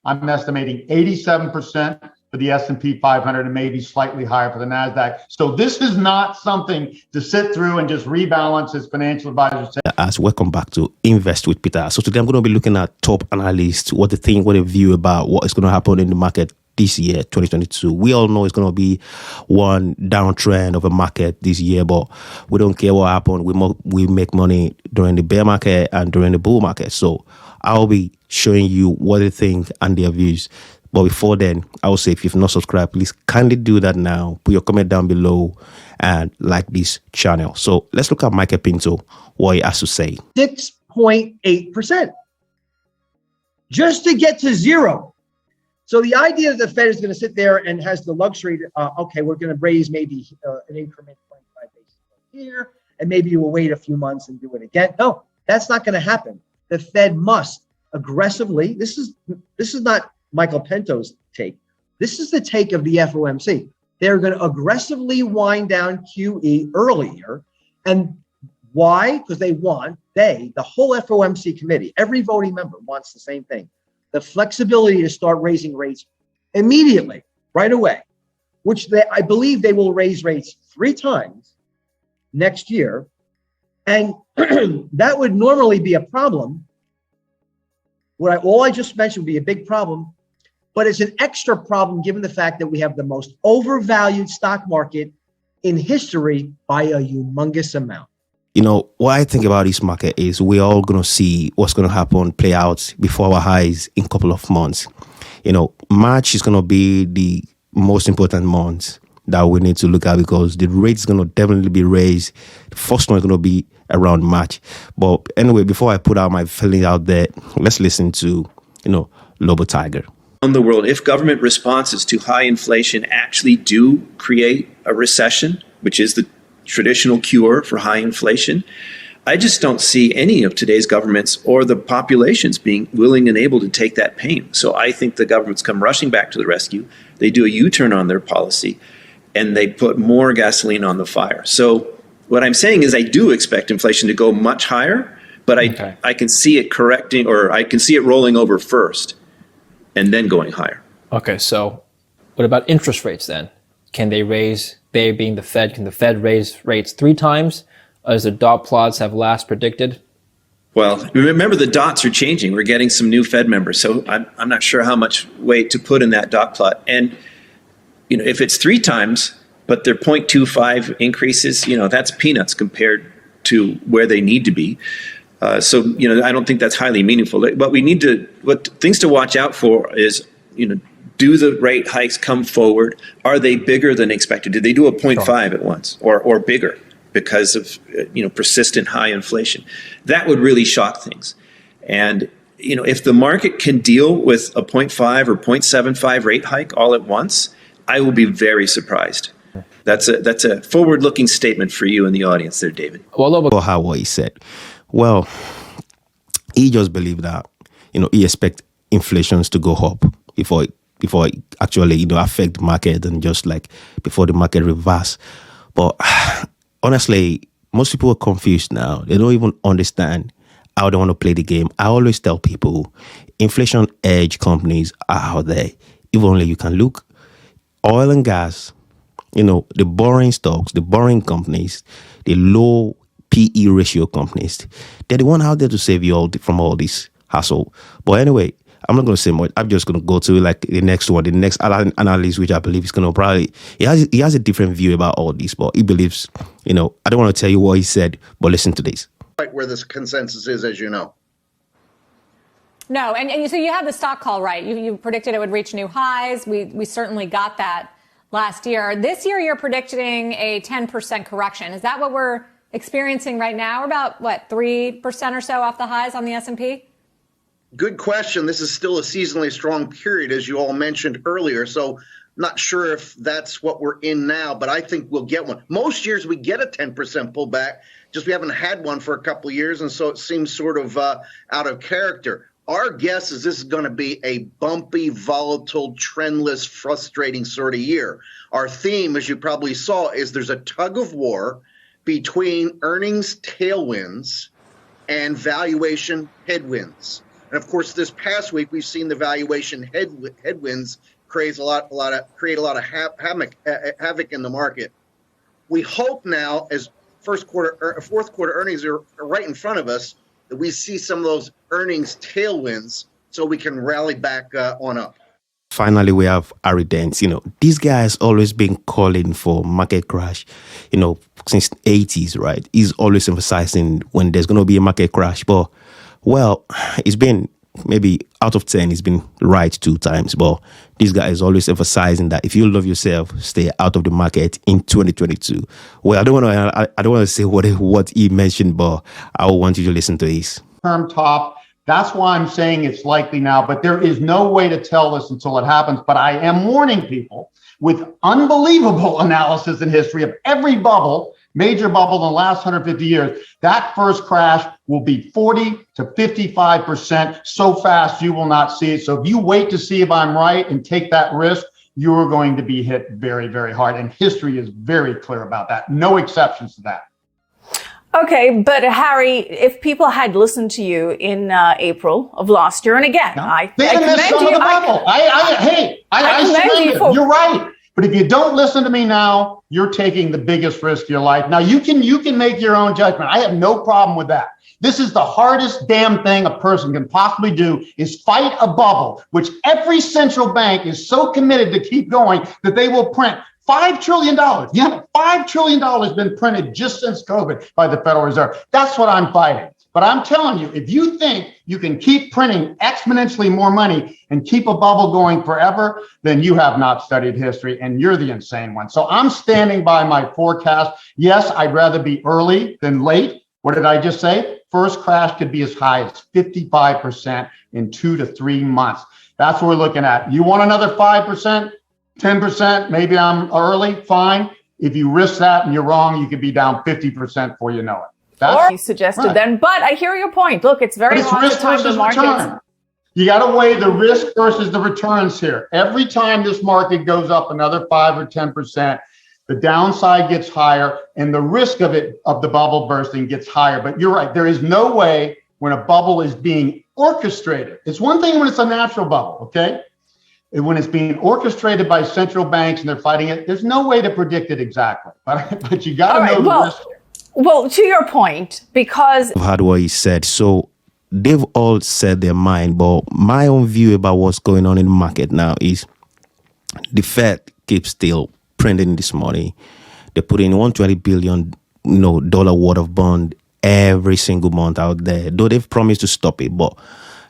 I'm estimating 87% for the S&P 500 and maybe slightly higher for the Nasdaq. So this is not something to sit through and just rebalance, as financial advisors say. As welcome back to Invest with Peter. So today I'm going to be looking at top analysts, what they think, what they view about what is going to happen in the market this year, 2022. We all know it's going to be one downtrend of a market this year, but we don't care what happens. We make money during the bear market and during the bull market. So I'll be showing you what they think and their views. But before then, I will say, if you've not subscribed, please kindly do that now. Put your comment down below and like this channel. So let's look at Michael Pinto, what he has to say. 6.8%. Just to get to zero. So the idea that the Fed is going to sit there and has the luxury to, okay, we're going to raise maybe an increment 25 basis points here, and maybe you will wait a few months and do it again. No, that's not going to happen. The Fed must aggressively, this is not Michael Pinto's take. This is the take of the FOMC. They're going to aggressively wind down QE earlier. And why? Because the whole FOMC committee, every voting member wants the same thing. The flexibility to start raising rates immediately, right away, which I believe they will raise rates 3 times next year. And that would normally be a problem. All I just mentioned would be a big problem. But it's an extra problem given the fact that we have the most overvalued stock market in history by a humongous amount. You know, what I think about this market is we're all going to see what's going to happen, play out before our eyes in a couple of months. You know, March is going to be the most important month that we need to look at because the rate is going to definitely be raised. The first one is going to be around March. But anyway, before I put out my feelings out there, let's listen to, Lobo Tiger. In the world, if government responses to high inflation actually do create a recession, which is the traditional cure for high inflation, I just don't see any of today's governments or the populations being willing and able to take that pain. So I think the governments come rushing back to the rescue. They do a U-turn on their policy, and they put more gasoline on the fire. So what I'm saying is I do expect inflation to go much higher, but I can see it correcting, or I can see it rolling over first and then going higher. Okay, so what about interest rates then? Can they raise, they being the Fed, can the Fed raise rates 3 times as the dot plots have last predicted? Well, remember the dots are changing. We're getting some new Fed members, so I'm not sure how much weight to put in that dot plot. And if it's 3 times, but they're 0.25 increases, that's peanuts compared to where they need to be. So I don't think that's highly meaningful. What things to watch out for is, do the rate hikes come forward? Are they bigger than expected? Did they do a 0.5 at once or bigger because of persistent high inflation? That would really shock things. And if the market can deal with a 0.5 or 0.75 rate hike all at once, I will be very surprised. That's a forward-looking statement for you in the audience there, David. Well, how what he said. Well, he just believed that, he expect inflations to go up before it actually, affect the market and just like before the market reverse. But honestly, most people are confused now. They don't even understand how they want to play the game. I always tell people, inflation edge companies are out there. If only you can look, oil and gas, the boring stocks, the boring companies, the low PE ratio companies, they're the one out there to save you all from all this hassle. But anyway, I'm not going to say much. I'm just going to go to the next one, the next analyst, which I believe is going to probably, he has a different view about all this, but he believes, I don't want to tell you what he said, but listen to this. Right where this consensus is, as you know. No, and so you had the stock call right. You predicted it would reach new highs. We certainly got that last year. This year, you're predicting a 10% correction. Is that what we're experiencing right now? We're about, 3% or so off the highs on the S&P? Good question. This is still a seasonally strong period, as you all mentioned earlier. So not sure if that's what we're in now, but I think we'll get one. Most years we get a 10% pullback, just we haven't had one for a couple of years, and so it seems sort of out of character. Our guess is this is going to be a bumpy, volatile, trendless, frustrating sort of year. Our theme, as you probably saw, is there's a tug of war between earnings tailwinds and valuation headwinds. And of course, this past week we've seen the valuation headwinds create a lot of havoc in the market. We hope now, as fourth quarter earnings are right in front of us, that we see some of those earnings tailwinds so we can rally back on up. Finally, we have Harry Dent. This guy has always been calling for market crash, since the 80s, right? He's always emphasizing when there's going to be a market crash. But, well, it's been maybe out of 10, he's been right 2 times. But this guy is always emphasizing that if you love yourself, stay out of the market in 2022. Well, I don't want to say what he mentioned, but I want you to listen to this. Term top. That's why I'm saying it's likely now, but there is no way to tell this until it happens. But I am warning people with unbelievable analysis and history of every bubble, major bubble in the last 150 years, that first crash will be 40 to 55% so fast you will not see it. So if you wait to see if I'm right and take that risk, you are going to be hit very, very hard. And history is very clear about that. No exceptions to that. Okay, but Harry, if people had listened to you in April of last year, and again, I commend you. I commend you. You're right. But if you don't listen to me now, you're taking the biggest risk of your life. Now you can make your own judgment. I have no problem with that. This is the hardest damn thing a person can possibly do is fight a bubble, which every central bank is so committed to keep going that they will print $5 trillion. Yeah, $5 trillion has been printed just since COVID by the Federal Reserve. That's what I'm fighting. But I'm telling you, if you think you can keep printing exponentially more money and keep a bubble going forever, then you have not studied history and you're the insane one. So I'm standing by my forecast. Yes, I'd rather be early than late. What did I just say? First crash could be as high as 55% in 2 to 3 months. That's what we're looking at. You want another 5%? 10%, maybe I'm early, fine. If you risk that and you're wrong, you could be down 50% before you know it. That's you suggested right. Then, but I hear your point. Look, it's very hard to time the market. You got to weigh the risk versus the returns here. Every time this market goes up another 5 or 10%, the downside gets higher and the risk of the bubble bursting gets higher. But you're right. There is no way when a bubble is being orchestrated. It's one thing when it's a natural bubble, okay? When it's being orchestrated by central banks and they're fighting it, there's no way to predict it exactly. But you got to know the risk. Well, to your point, because I've heard what he said. So they've all said their mind. But my own view about what's going on in the market now is the Fed keeps still printing this money. They put in $120 billion dollar worth of bond every single month out there, though they've promised to stop it. But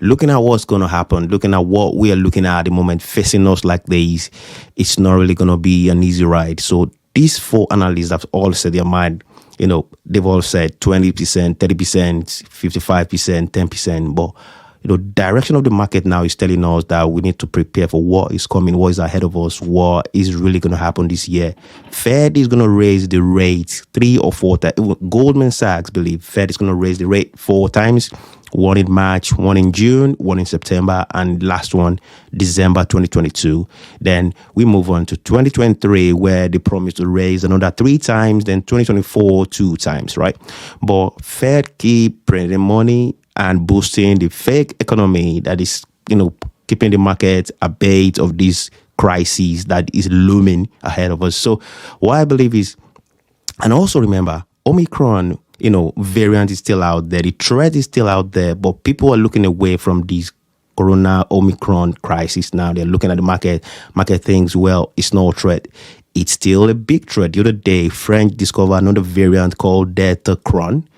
looking at what's going to happen, looking at what we are looking at the moment, facing us like this, it's not really going to be an easy ride. So these 4 analysts have all said their mind. They've all said 20%, 30%, 55%, 10%. But, direction of the market now is telling us that we need to prepare for what is coming, what is ahead of us, what is really going to happen this year. Fed is going to raise the rate 3 or 4 times. Goldman Sachs believe Fed is going to raise the rate 4 times. 1 in March, 1 in June, 1 in September, and last one, December 2022. Then we move on to 2023, where they promise to raise another 3 times, then 2024, 2 times, right? But Fed keep printing money and boosting the fake economy that is, keeping the market abate of this crisis that is looming ahead of us. So what I believe is, and also remember, Omicron, variant is still out there. The threat is still out there, but people are looking away from this Corona Omicron crisis now. They're looking at the market thinks, well, it's no threat. It's still a big threat. The other day, French discovered another variant called Delta Cron,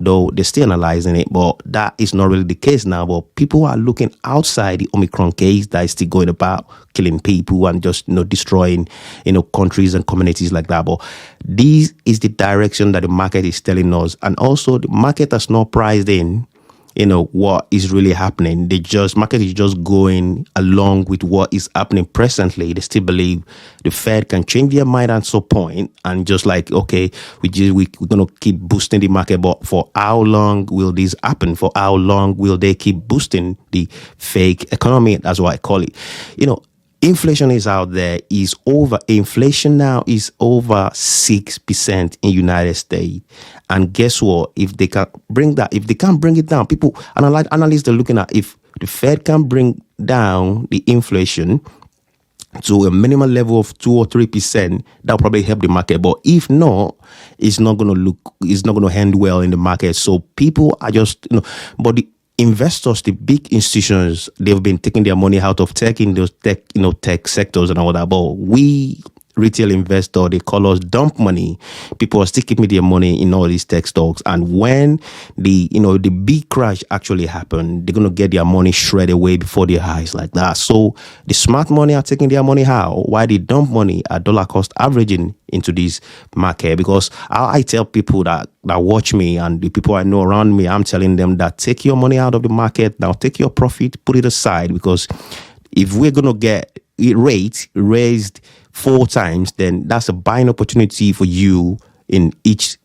though they're still analyzing it, but that is not really the case now. But people are looking outside the Omicron case that is still going about killing people and just, destroying, countries and communities like that. But this is the direction that the market is telling us. And also the market has not priced in, what is really happening. Market is just going along with what is happening presently. They still believe the Fed can change their mind at some point and just like, okay, we're going to keep boosting the market. But for how long will this happen? For how long will they keep boosting the fake economy? That's what I call it. Inflation is out there, inflation now is over 6% in United States. And guess what? If they can't bring it down, analysts are looking at if the Fed can bring down the inflation to a minimum level of 2 or 3%, that'll probably help the market. But if not, it's not going to end well in the market. So people are just, but the investors, the big institutions, they've been taking their money out of tech in those tech sectors and all that. But we retail investor, they call us dump money. People are still keeping their money in all these tech stocks. And when the big crash actually happened, they're going to get their money shredded away before their eyes like that. So the smart money are taking their money out, while the dump money are dollar cost averaging into this market. Because I tell people that watch me and the people I know around me, I'm telling them that take your money out of the market now, take your profit, put it aside, because if we're going to get rate raised 4 times, then that's a buying opportunity for you in each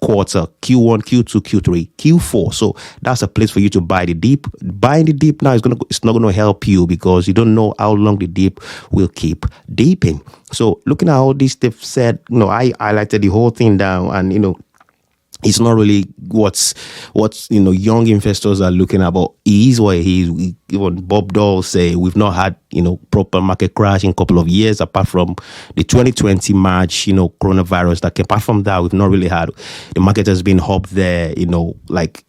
quarter, Q1, Q2, Q3, Q4. So that's a place for you to buy the dip. Buying the dip now it's not going to help you, because you don't know how long the dip will keep dipping. So looking at all these they've said, I highlighted the whole thing down, and it's not really what's young investors are looking at, but he is what he is. Even Bob Dole say we've not had proper market crash in a couple of years, apart from the 2020 March coronavirus that came. Apart from that, we've not really had. The market has been up there, like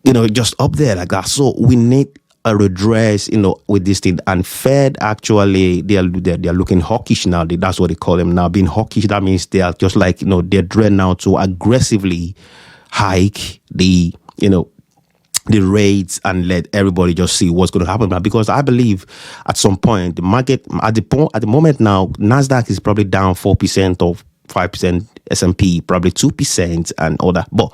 just up there like that. So we need a redress, with this thing. And Fed actually they're looking hawkish now. That's what they call them now. Being hawkish, that means they are just like they're dread now to aggressively hike the rates and let everybody just see what's going to happen. But because I believe at some point the market at the moment now, Nasdaq is probably down 4% or 5%, S&P probably 2% and all that. But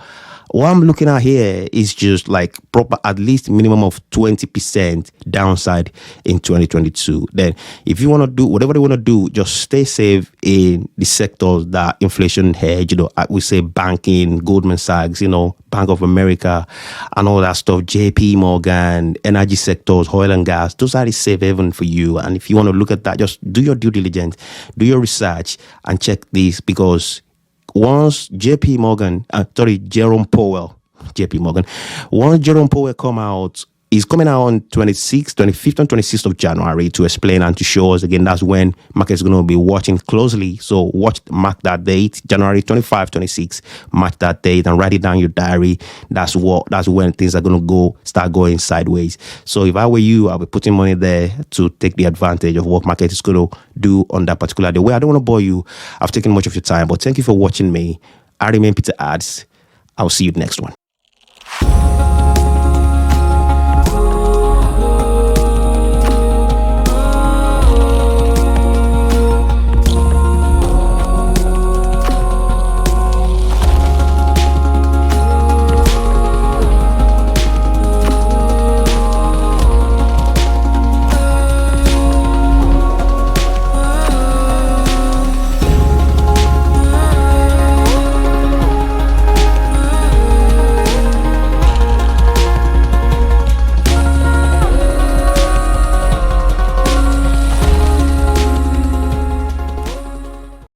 what I'm looking at here is just like proper, at least minimum of 20% downside in 2022. Then if you want to do whatever they want to do, just stay safe in the sectors that inflation hedge, we say banking, Goldman Sachs, Bank of America and all that stuff, JP Morgan, energy sectors, oil and gas. Those are the safe haven for you. And if you want to look at that, just do your due diligence, do your research and check this, because once Jerome Powell come out, he's coming out on 25th and 26th of January to explain and to show us again. That's when market's going to be watching closely. So mark that date, January 25, 26, mark that date and write it down in your diary. That's when things are going to start going sideways. So if I were you, I'll be putting money there to take the advantage of what market is going to do on that particular day. Well, I don't want to bore you. I've taken much of your time, but thank you for watching me. I remain Peter Ads. I'll see you next one.